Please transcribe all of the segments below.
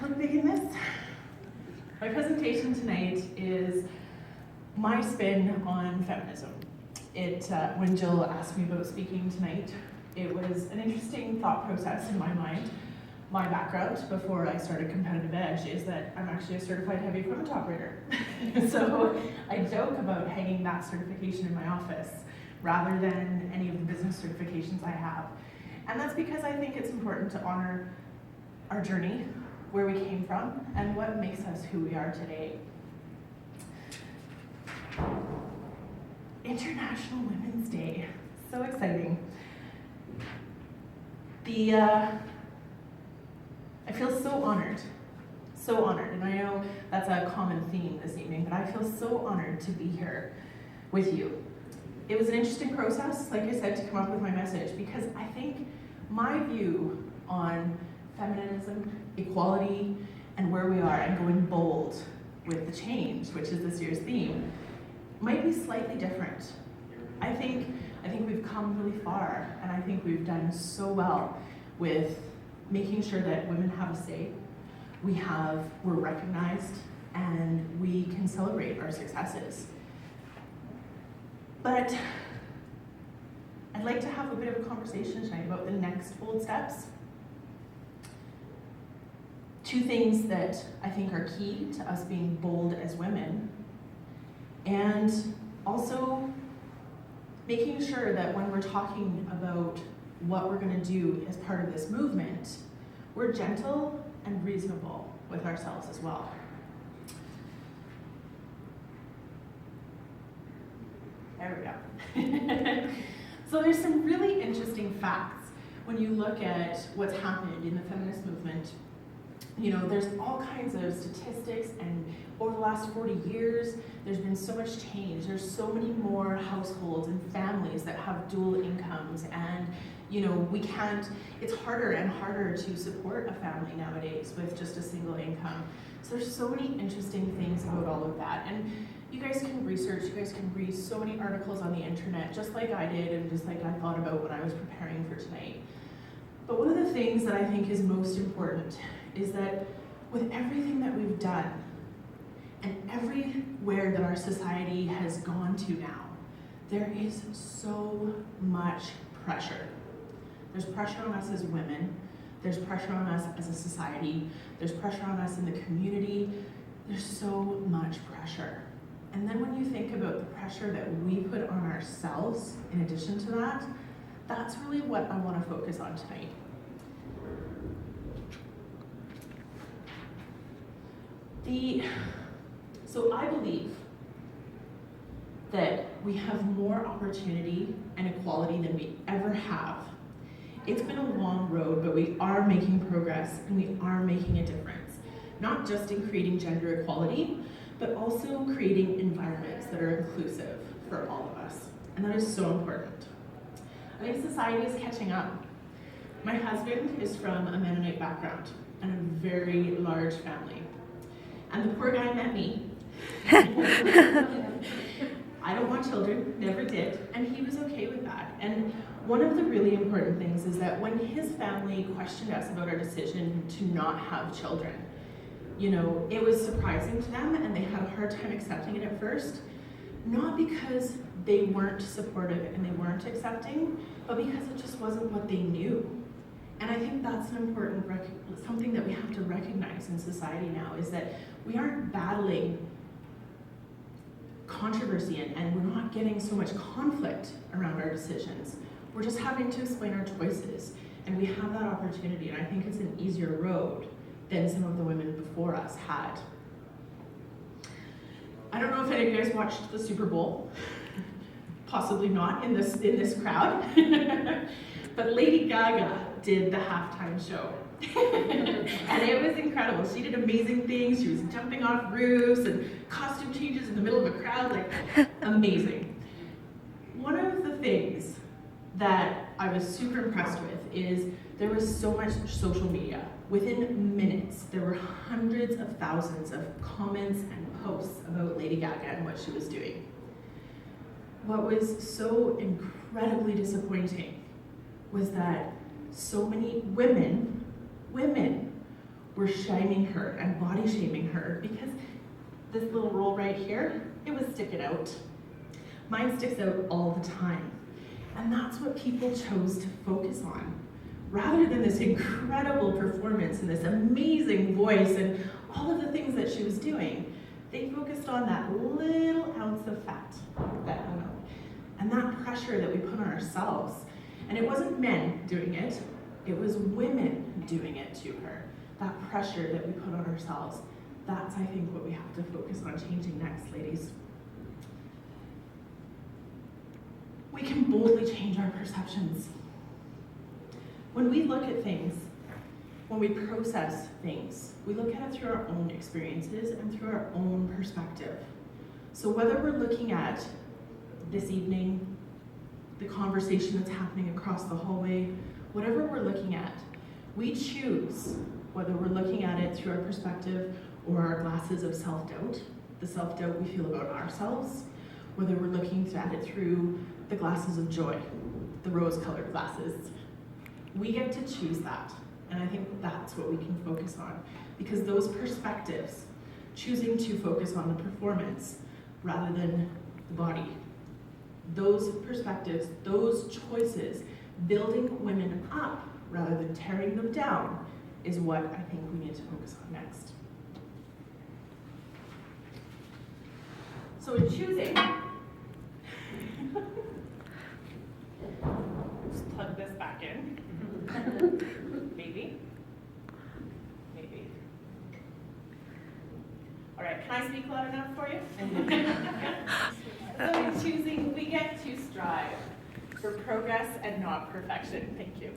look big in this. My presentation tonight is my spin on feminism. When Jill asked me about speaking tonight, it was an interesting thought process in my mind. My background before I started competitive edge is that I'm actually a certified heavy equipment operator. So I joke about hanging that certification in my office rather than any of the business certifications I have. And that's because I think it's important to honor our journey, where we came from, and what makes us who we are today. International Women's Day, so exciting. I feel so honored, and I know that's a common theme this evening, but I feel so honored to be here with you. It was an interesting process, like I said, to come up with my message, because I think my view on feminism, equality, and where we are, and going bold with the change, which is this year's theme, might be slightly different. I think we've come really far, and I think we've done so well with making sure that women have a say, we're recognized, and we can celebrate our successes. But I'd like to have a bit of a conversation tonight about the next bold steps. Two things that I think are key to us being bold as women, and also making sure that when we're talking about what we're going to do as part of this movement, we're gentle and reasonable with ourselves as well. There we go. So there's some really interesting facts when you look at what's happened in the feminist movement. You know, there's all kinds of statistics, and over the last 40 years, there's been so much change. There's so many more households and families that have dual incomes, and it's harder and harder to support a family nowadays with just a single income. So there's so many interesting things about all of that. And you guys can research, you guys can read so many articles on the internet, just like I did, and just like I thought about when I was preparing for tonight. But one of the things that I think is most important is that with everything that we've done and everywhere that our society has gone to now, there is so much pressure. There's pressure on us as women, there's pressure on us as a society, there's pressure on us in the community, there's so much pressure. And then when you think about the pressure that we put on ourselves in addition to that, that's really what I want to focus on tonight. So I believe that we have more opportunity and equality than we ever have. It's been a long road, but we are making progress and we are making a difference. Not just in creating gender equality, but also creating environments that are inclusive for all of us. And that is so important. I think society is catching up. My husband is from a Mennonite background and a very large family. And the poor guy met me. I don't want children, never did, and he was okay with that. And one of the really important things is that when his family questioned us about our decision to not have children, it was surprising to them and they had a hard time accepting it at first, not because they weren't supportive and they weren't accepting, but because it just wasn't what they knew. And I think that's an important something that we have to recognize in society now, is that we aren't battling controversy and we're not getting so much conflict around our decisions. We're just having to explain our choices, and we have that opportunity, and I think it's an easier road than some of the women before us had. I don't know if any of you guys watched the Super Bowl. Possibly not in this crowd. But Lady Gaga did the halftime show. And it was incredible. She did amazing things. She was jumping off roofs and costume changes in the middle of a crowd, amazing. One of the things that I was super impressed with is there was so much social media. Within minutes, there were hundreds of thousands of comments and posts about Lady Gaga and what she was doing. What was so incredibly disappointing was that so many women were shaming her and body shaming her because this little roll right here, it was sticking out. Mine sticks out all the time. And that's what people chose to focus on. Rather than this incredible performance and this amazing voice and all of the things that she was doing, they focused on that little ounce of fat that hung out. And that pressure that we put on ourselves. And it wasn't men doing it, it was women doing it to her. That pressure that we put on ourselves. That's, I think, what we have to focus on changing next, ladies. We can boldly change our perceptions. When we look at things, when we process things, we look at it through our own experiences and through our own perspective. So whether we're looking at this evening, the conversation that's happening across the hallway, whatever we're looking at, we choose whether we're looking at it through our perspective or our glasses of self-doubt, the self-doubt we feel about ourselves, whether we're looking at it through the glasses of joy, the rose-colored glasses. We get to choose that, and I think that's what we can focus on, because those perspectives, choosing to focus on the performance rather than the body, those perspectives, those choices, building women up rather than tearing them down is what I think we need to focus on next. So in choosing, just plug this back in. Maybe. All right, can I speak loud enough for you? So in choosing, we get to strive for progress and not perfection. Thank you.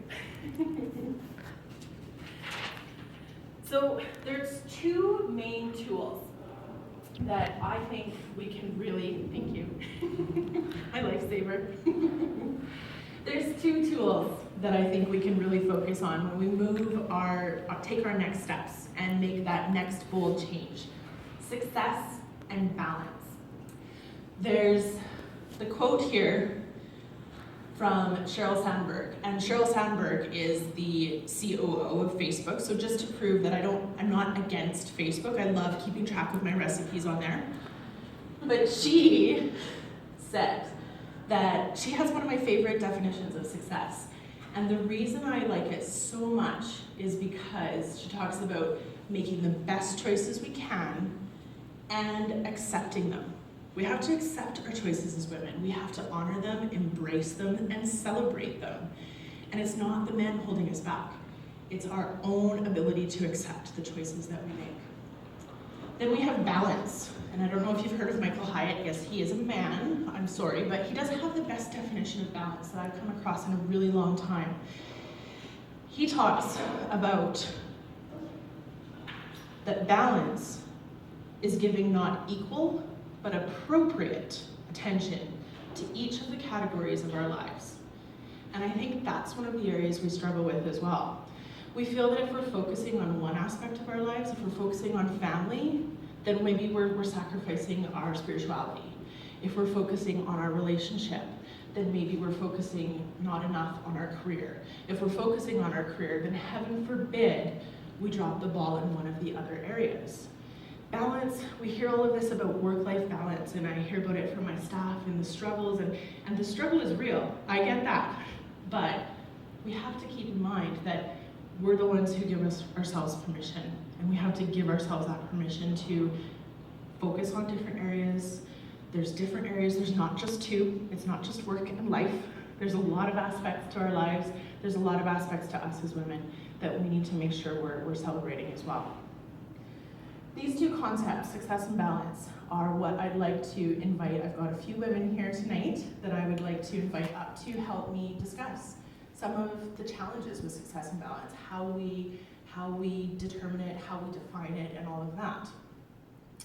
So there's two main tools that I think we can really, thank you, my lifesaver. There's two tools that I think we can really focus on when we take our next steps and make that next bold change. Success and balance. There's the quote here from Sheryl Sandberg, and Sheryl Sandberg is the COO of Facebook, so just to prove that I'm not against Facebook, I love keeping track of my recipes on there. But she said that she has one of my favorite definitions of success, and the reason I like it so much is because she talks about making the best choices we can and accepting them. We have to accept our choices as women. We have to honor them, embrace them, and celebrate them. And it's not the men holding us back. It's our own ability to accept the choices that we make. Then we have balance. And I don't know if you've heard of Michael Hyatt. Yes, he is a man, I'm sorry, but he does have the best definition of balance that I've come across in a really long time. He talks about that balance is giving not equal, but appropriate attention to each of the categories of our lives. And I think that's one of the areas we struggle with as well. We feel that if we're focusing on one aspect of our lives, if we're focusing on family, then maybe we're sacrificing our spirituality. If we're focusing on our relationship, then maybe we're focusing not enough on our career. If we're focusing on our career, then heaven forbid we drop the ball in one of the other areas. Balance, we hear all of this about work-life balance, and I hear about it from my staff and the struggles, and the struggle is real. I get that. But we have to keep in mind that we're the ones who give ourselves permission, and we have to give ourselves that permission to focus on different areas. There's different areas, there's not just two, it's not just work and life. There's a lot of aspects to our lives, there's a lot of aspects to us as women that we need to make sure we're celebrating as well. These two concepts, success and balance, are what I'd like to invite. I've got a few women here tonight that I would like to invite up to help me discuss some of the challenges with success and balance, how we determine it, how we define it, and all of that.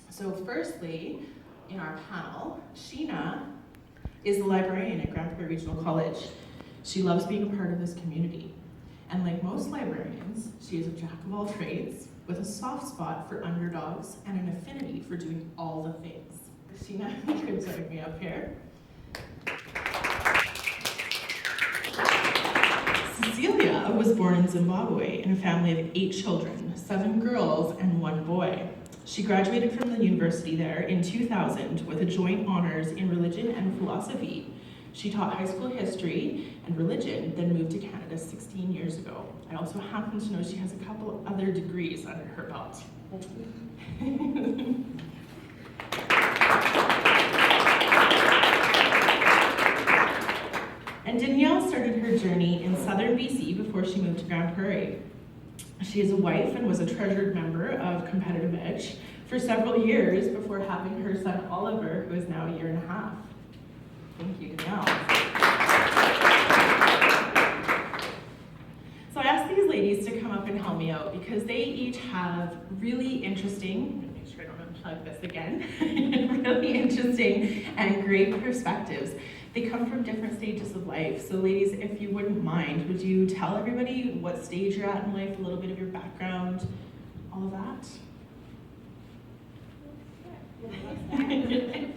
So firstly, in our panel, Sheena is the librarian at Grand Prairie Regional College. She loves being a part of this community. And like most librarians, she is a jack of all trades, with a soft spot for underdogs and an affinity for doing all the things. Sheena, you can join me up here. Cecilia was born in Zimbabwe in a family of 8 children, 7 girls and 1 boy. She graduated from the university there in 2000 with a joint honors in religion and philosophy. She taught high school history and religion, then moved to Canada 16 years ago. I also happen to know she has a couple other degrees under her belt. And Danielle started her journey in southern BC before she moved to Grand Prairie. She is a wife and was a treasured member of Competitive Edge for several years before having her son Oliver, who is now a 1.5 years. Thank you, Danielle. So I asked these ladies to come up and help me out because they each have really interesting, make sure I don't unplug this again, really interesting and great perspectives. They come from different stages of life. So ladies, if you wouldn't mind, would you tell everybody what stage you're at in life, a little bit of your background, all of that?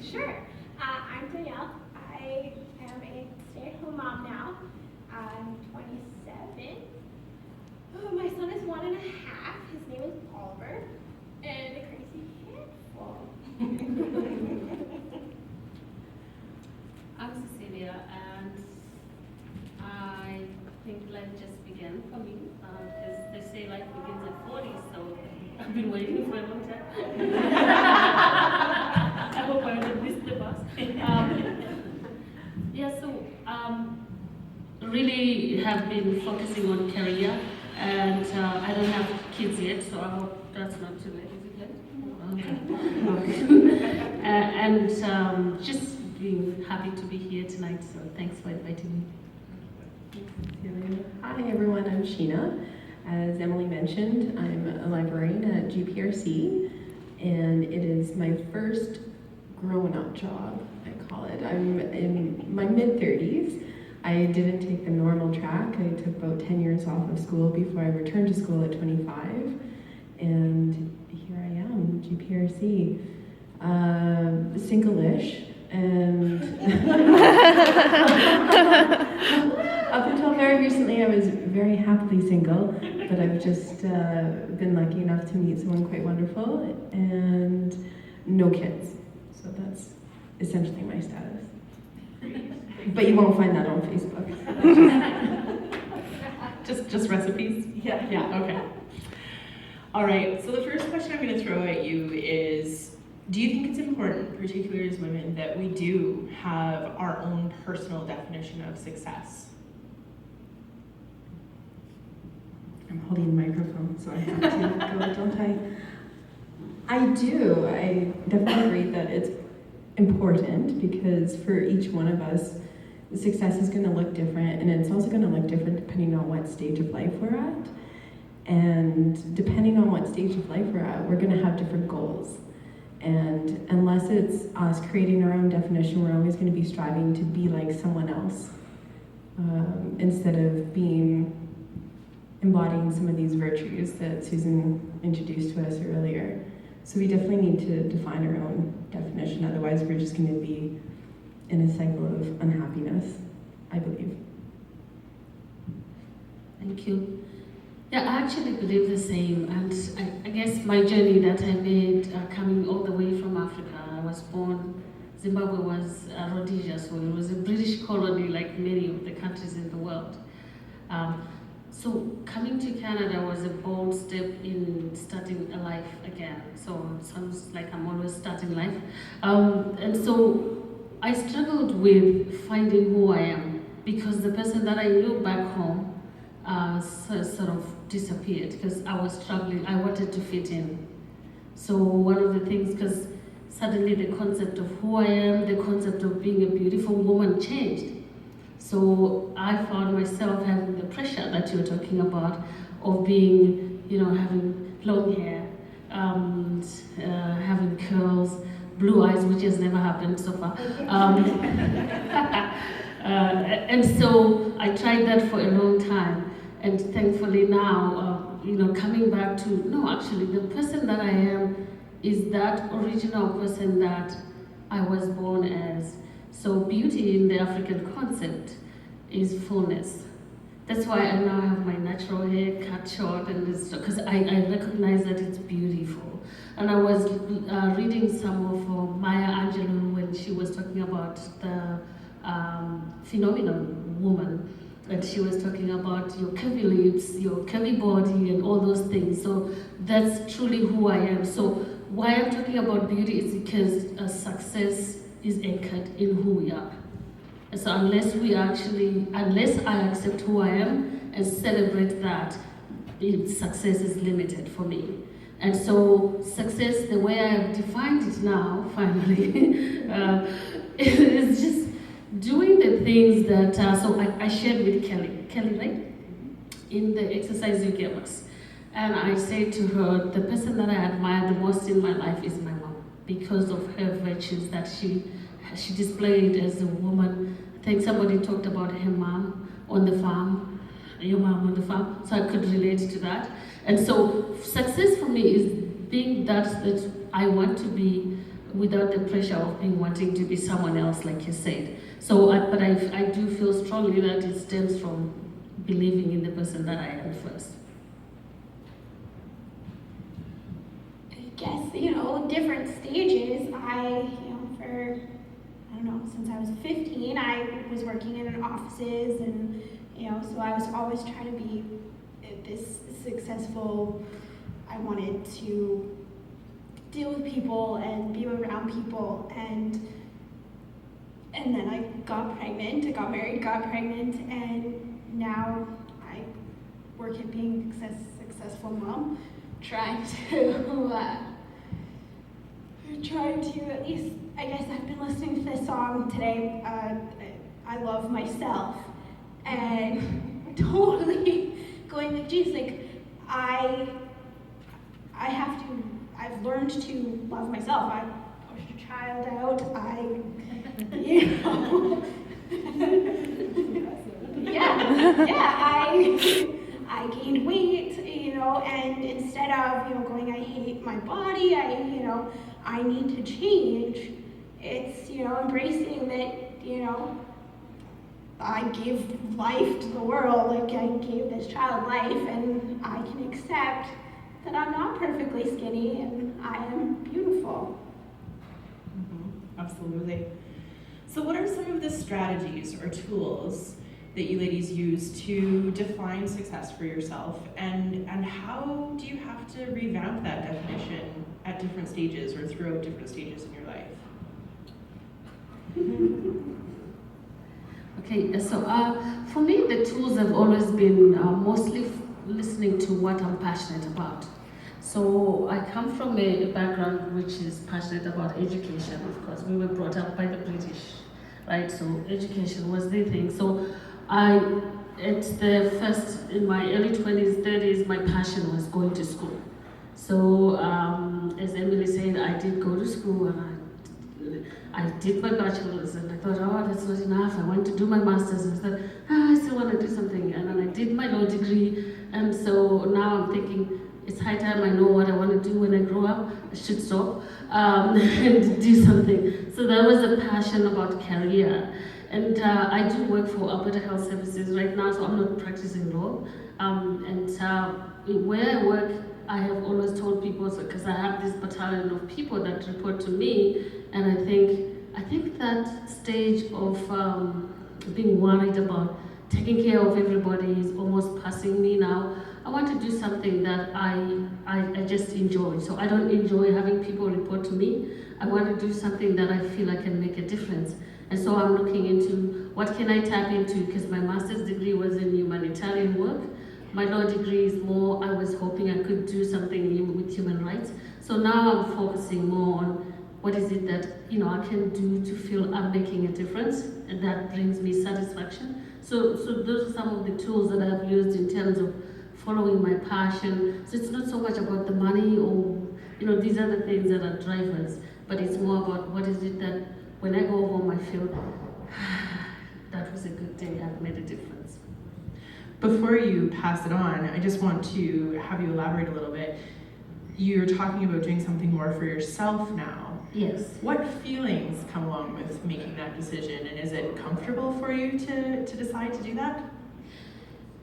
Sure. I'm Danielle. I am a stay-at-home mom now. I'm 27. Oh, my son is 1.5. His name is Oliver. And a crazy handful. I'm Cecilia, and I think life just began for me, because they say life begins at 40, so I've been waiting for a long time. I hope I haven't missed the bus. Really have been focusing on career, and I don't have kids yet, so I hope that's not too late. Is it late? Okay. Just being happy to be here tonight, so thanks for inviting me. Hi everyone, I'm Sheena. As Emily mentioned, I'm a librarian at GPRC, and it is my first grown-up job, I call it. I'm in my mid-30s. I didn't take the normal track. I took about 10 years off of school before I returned to school at 25, and here I am, GPRC. Single-ish, and up until very recently I was very happily single, but I've just been lucky enough to meet someone quite wonderful, and no kids. So that's essentially my status. But you won't find that on Facebook. Just recipes? Yeah, okay. All right, so the first question I'm going to throw at you is, do you think it's important, particularly as women, that we do have our own personal definition of success? I'm holding the microphone, so I have to go, don't I? I do. I definitely agree that it's important, because for each one of us, success is going to look different, and it's also going to look different depending on what stage of life we're at. And depending on what stage of life we're at, we're going to have different goals. And unless it's us creating our own definition, we're always going to be striving to be like someone else, instead of embodying some of these virtues that Susan introduced to us earlier. So we definitely need to define our own definition, otherwise we're just going to be in a cycle of unhappiness, I believe. Thank you. Yeah, I actually believe the same, and I guess my journey that I made coming all the way from Africa, I was born, Zimbabwe was Rhodesia, so it was a British colony like many of the countries in the world. So coming to Canada was a bold step in starting a life again. So it sounds like I'm always starting life. And so I struggled with finding who I am, because the person that I knew back home sort of disappeared, because I was struggling. I wanted to fit in. So one of the things, because suddenly the concept of who I am, the concept of being a beautiful woman changed. So I found myself having the pressure that you're talking about of being, having long hair, having curls, blue eyes, which has never happened so far. And so I tried that for a long time. And thankfully now, coming back to, no, actually, the person that I am is that original person that I was born as. So beauty in the African concept is fullness. That's why I now have my natural hair cut short, and because I recognize that it's beautiful. And I was reading some of Maya Angelou when she was talking about the phenomenon woman, and she was talking about your curvy lips, your curvy body, and all those things. So that's truly who I am. So why I'm talking about beauty is because success is anchored in who we are. So unless I accept who I am and celebrate that, success is limited for me. And so success, the way I have defined it now, finally, is just doing the things that, so I shared with Kelly, right? In the exercise you gave us. And I said to her, the person that I admire the most in my life is my mom, because of her virtues that she displayed as a woman. I think somebody talked about her mom on the farm, your mom on the farm, so I could relate to that. And so success for me is being that I want to be without the pressure of wanting to be someone else, like you said. So, but I do feel strongly that it stems from believing in the person that I am first. I guess, different stages. Since I was 15, I was working in offices, and, so I was always trying to be this successful. I wanted to deal with people and be around people, and then I got pregnant, I got married, got pregnant, and now I work at being a successful mom, trying to at least, I guess I've been listening to this song today, I Love Myself, and totally going like, geez, like, I've learned to love myself. I pushed a child out, I gained weight, and instead of, going, I hate my body, I need to change, it's, embracing that, I give life to the world, like I gave this child life, and I can accept that I'm not perfectly skinny and I am beautiful. Mm-hmm. Absolutely. So what are some of the strategies or tools that you ladies use to define success for yourself, and how do you have to revamp that definition at different stages or throughout different stages in your life? Okay, so for me, the tools have always been mostly listening to what I'm passionate about. So I come from a background which is passionate about education. Of course, we were brought up by the British, right? So education was the thing. So in my early 20s, 30s, my passion was going to school. So as Emily said, I did go to school, and I did my bachelor's, and I thought, oh, that's not enough. I want to do my master's, and I thought, I still want to do something. And then I did my law degree, and so now I'm thinking, it's high time I know what I want to do when I grow up. I should stop and do something. So that was a passion about career. And I do work for Alberta Health Services right now, so I'm not practicing law. Where I work, I have always told people, because I have this battalion of people that report to me, and I think that stage of being worried about taking care of everybody is almost passing me now. I want to do something that I just enjoy. So I don't enjoy having people report to me. I want to do something that I feel I can make a difference. And so I'm looking into what can I tap into, because my master's degree was in humanitarian work. My law degree is more, I was hoping I could do something with human rights. So now I'm focusing more on what is it that I can do to feel I'm making a difference, and that brings me satisfaction. So those are some of the tools that I've used in terms of following my passion. So it's not so much about the money or these are the things that are drivers, but it's more about what is it that when I go home I feel that was a good day, I've made a difference. Before you pass it on, I just want to have you elaborate a little bit. You're talking about doing something more for yourself now. Yes. What feelings come along with making that decision, and is it comfortable for you to decide to do that?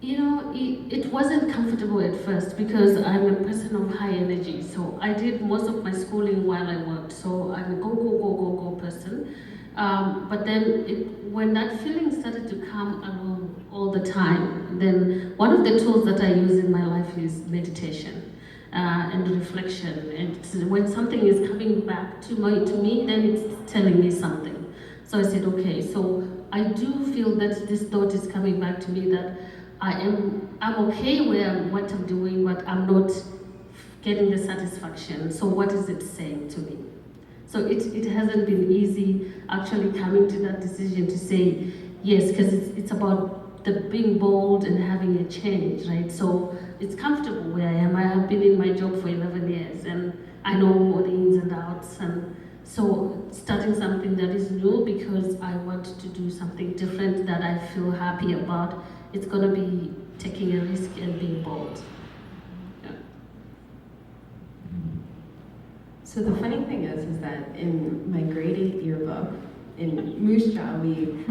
It wasn't comfortable at first because I'm a person of high energy. So I did most of my schooling while I worked. So I'm a go, go, go, go, go person. But then when that feeling started to come along all the time, then one of the tools that I use in my life is meditation and reflection. And when something is coming back to me, then it's telling me something. So I said, okay, so I do feel that this thought is coming back to me that I'm okay what I'm doing, but I'm not getting the satisfaction. So what is it saying to me? So it hasn't been easy actually coming to that decision to say yes, because it's about the being bold and having a change, right? So it's comfortable where I am. I have been in my job for 11 years and I know all the ins and outs, and so starting something that is new because I want to do something different that I feel happy about, it's gonna be taking a risk and being bold. Yeah. So the funny thing is that in my grade 8 yearbook, in Moose Jaw, we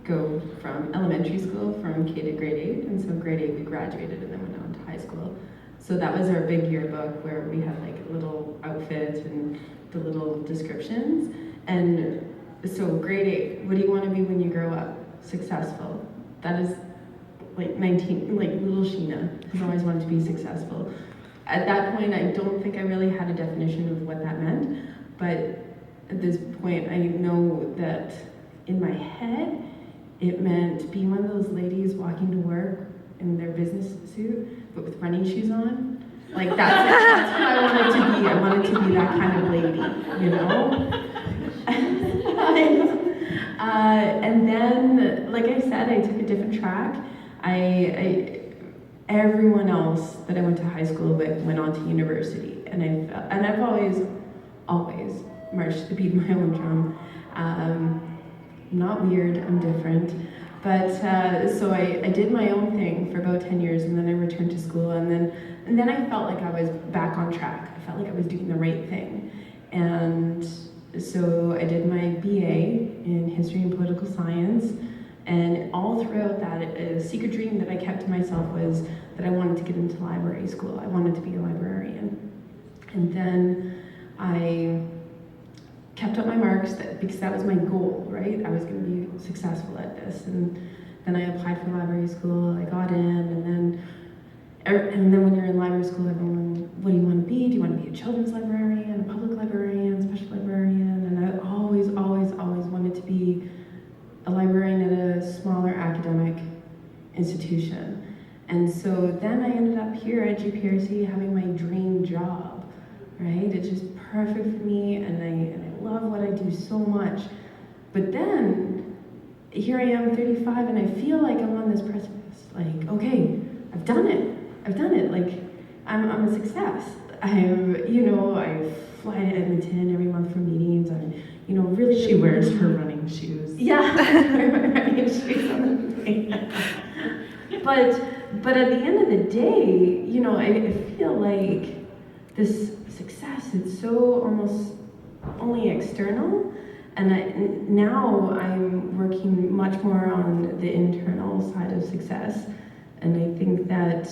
go from elementary school from K to grade 8, and so grade 8 we graduated and then went on to high school. So that was our big yearbook where we had like a little outfit and the little descriptions. And so grade 8, what do you want to be when you grow up? Successful. That is like little Sheena has always wanted to be successful. At that point, I don't think I really had a definition of what that meant, but at this point, I know that in my head, it meant being one of those ladies walking to work in their business suit, but with running shoes on. Like that's what I wanted to be. I wanted to be that kind of lady, you know? And then, like I said, I took a different track. Everyone else that I went to high school with went on to university, and I've always marched to the beat of my own drum. I'm not weird, I'm different. But so I did my own thing for about 10 years, and then I returned to school, and then I felt like I was back on track. I felt like I was doing the right thing. And so I did my BA in history and political science, and all throughout that, a secret dream that I kept to myself was that I wanted to get into library school. I wanted to be a librarian. And then I kept up my marks because that was my goal, right? I was going to be successful at this. And then I applied for library school, I got in, and then when you're in library school, everyone, what do you want to be? Do you want to be a children's librarian, a public librarian, special librarian? And I always wanted to be a librarian at a smaller academic institution. And so then I ended up here at GPRC having my dream job, right? It's just perfect for me, and I love what I do so much. But then, here I am, 35, and I feel like I'm on this precipice. Like, okay, I've done it. Like, I'm a success. I fly to Edmonton every month for meetings. Really. She wears her running shoes. Yeah, I wear my running shoes on the plane. But at the end of the day, I feel like this success is so almost only external, and now I'm working much more on the internal side of success. And I think that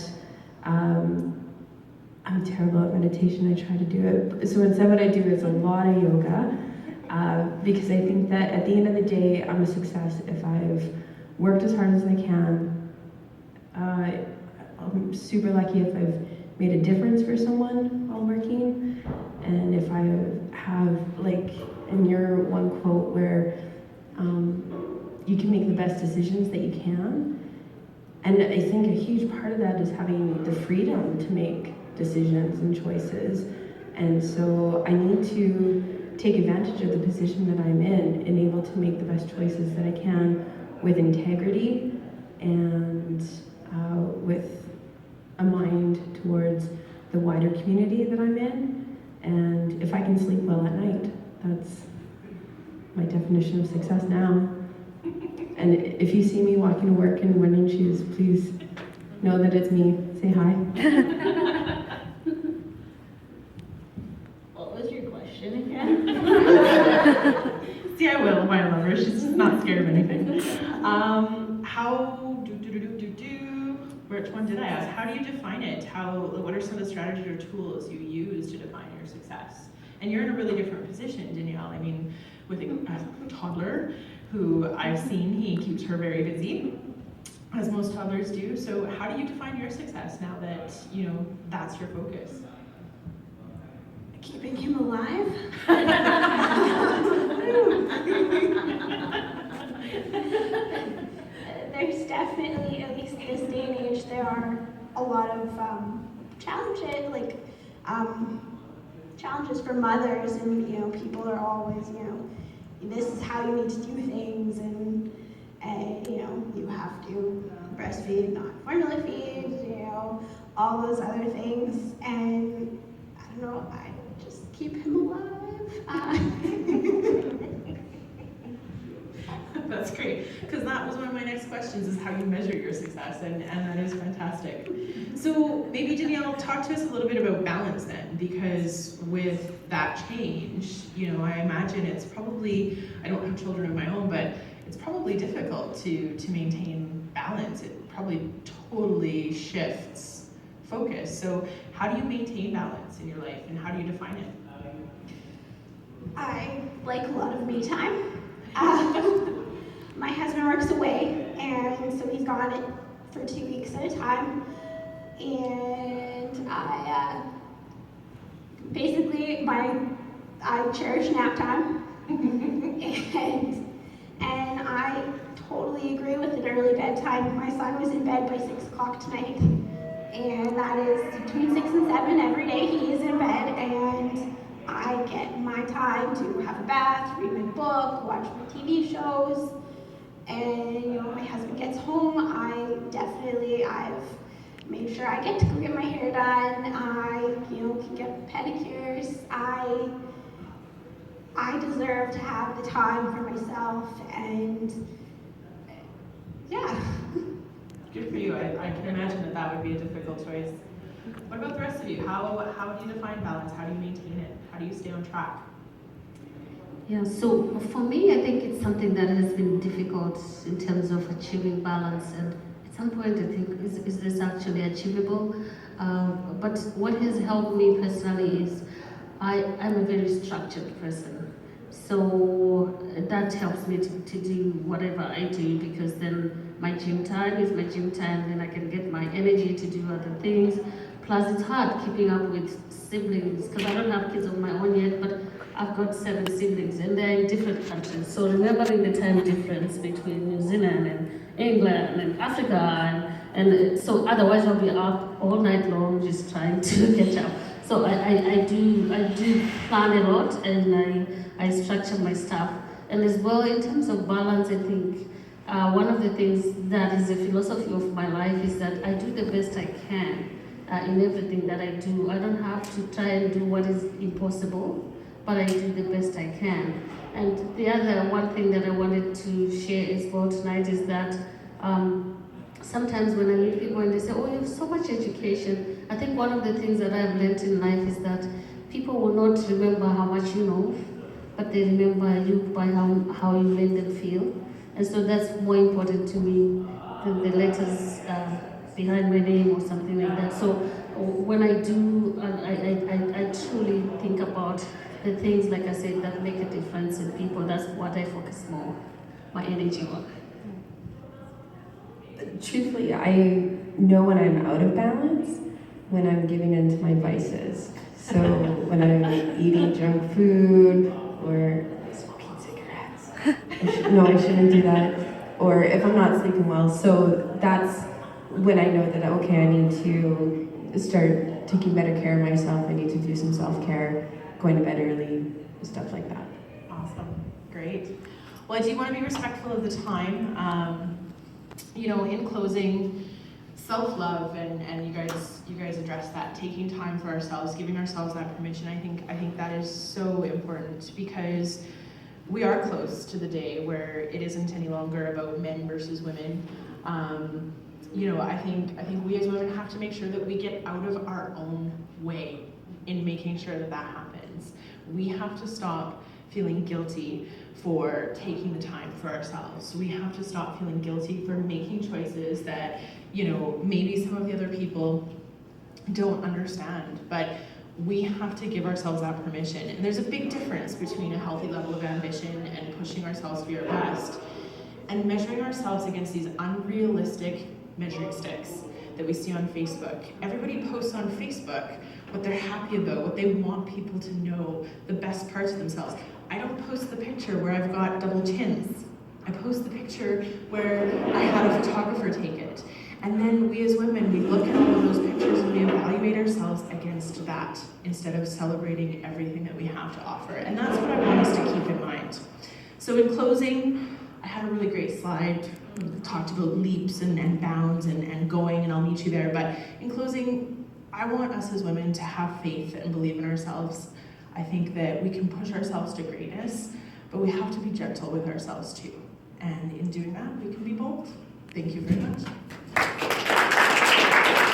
I'm terrible at meditation. I try to do it. So instead what I do is a lot of yoga, because I think that at the end of the day, I'm a success if I've worked as hard as I can. I'm super lucky if I've made a difference for someone while working, and if I have, like in your one quote where you can make the best decisions that you can. And I think a huge part of that is having the freedom to make decisions and choices. And so I need to take advantage of the position that I'm in and able to make the best choices that I can with integrity and with a mind towards the wider community that I'm in. And if I can sleep well at night, that's my definition of success now. And if you see me walking to work in running shoes, please know that it's me. Say hi. What was your question again? See, I will, my lover. She's just not scared of anything. which one did I ask? How do you define it? What are some of the strategies or tools you use to define your success? And you're in a really different position, Danielle. I mean, with a toddler who I've seen, he keeps her very busy, as most toddlers do. So how do you define your success now that, that's your focus? Keeping him alive. There's definitely, at least in this day and age, there are a lot of challenges for mothers, and people are always, this is how you need to do things, and you have to breastfeed, not formula feed, all those other things, and I don't know, I just keep him alive. That's great, because that was one of my next questions, is how you measure your success, and that is fantastic. So maybe Danielle, talk to us a little bit about balance then, because with that change, I imagine it's probably, I don't have children of my own, but it's probably difficult to maintain balance. It probably totally shifts focus. So how do you maintain balance in your life, and how do you define it? I like a lot of me time. My husband works away, and so he's gone for 2 weeks at a time. And I cherish nap time. and I totally agree with an early bedtime. My son was in bed by 6 o'clock tonight, and that is between 6 and 7 every day. He is in bed, and I get my time to have a bath, read my book, watch my TV shows, and my husband gets home. I've made sure I get to go get my hair done. I can get pedicures. I deserve to have the time for myself, and yeah. Good for you. I can imagine that would be a difficult choice. What about the rest of you? How do you define balance? How do you maintain it? How do you stay on track? Yeah, so for me, I think it's something that has been difficult in terms of achieving balance, and at some point I think, is this actually achievable? But what has helped me personally is I'm a very structured person, so that helps me to do whatever I do, because then my gym time is my gym time, then I can get my energy to do other things. Plus it's hard keeping up with siblings, because I don't have kids of my own yet, but I've got 7 siblings, and they're in different countries. So remembering the time difference between New Zealand and England and Africa, and so otherwise I'll be up all night long just trying to catch up. So I do plan a lot, and I structure my stuff. And as well, in terms of balance, I think one of the things that is a philosophy of my life is that I do the best I can in everything that I do. I don't have to try and do what is impossible, but I do the best I can. And the other one thing that I wanted to share as well tonight is that sometimes when I meet people and they say, oh, you have so much education, I think one of the things that I've learned in life is that people will not remember how much you know, but they remember you by how you made them feel. And so that's more important to me than the letters behind my name or something like that. So when I do, I truly think about the things, like I said, that make a difference in people. That's what I focus more my energy on. Truthfully, I know when I'm out of balance, when I'm giving in to my vices. So when I'm eating junk food or smoking cigarettes. I shouldn't do that. Or if I'm not sleeping well. So that's when I know that, okay, I need to start taking better care of myself. I need to do some self-care, going to bed early, stuff like that. Awesome, great. Well, I do want to be respectful of the time. In closing, self-love, and you guys addressed that, taking time for ourselves, giving ourselves that permission. I think that is so important, because we are close to the day where it isn't any longer about men versus women. I think we as women have to make sure that we get out of our own way in making sure that happens. We have to stop feeling guilty for taking the time for ourselves. We have to stop feeling guilty for making choices that, you know, maybe some of the other people don't understand, but we have to give ourselves that permission. And there's a big difference between a healthy level of ambition and pushing ourselves to be our best and measuring ourselves against these unrealistic measuring sticks that we see on Facebook. Everybody posts on Facebook what they're happy about, what they want people to know, the best parts of themselves. I don't post the picture where I've got double chins. I post the picture where I had a photographer take it. And then we as women, we look at all of those pictures and we evaluate ourselves against that instead of celebrating everything that we have to offer. And that's what I want us to keep in mind. So in closing, I had a really great slide, talked about leaps and bounds and going, and I'll meet you there. But in closing, I want us as women to have faith and believe in ourselves. I think that we can push ourselves to greatness, but we have to be gentle with ourselves too. And in doing that, we can be bold. Thank you very much.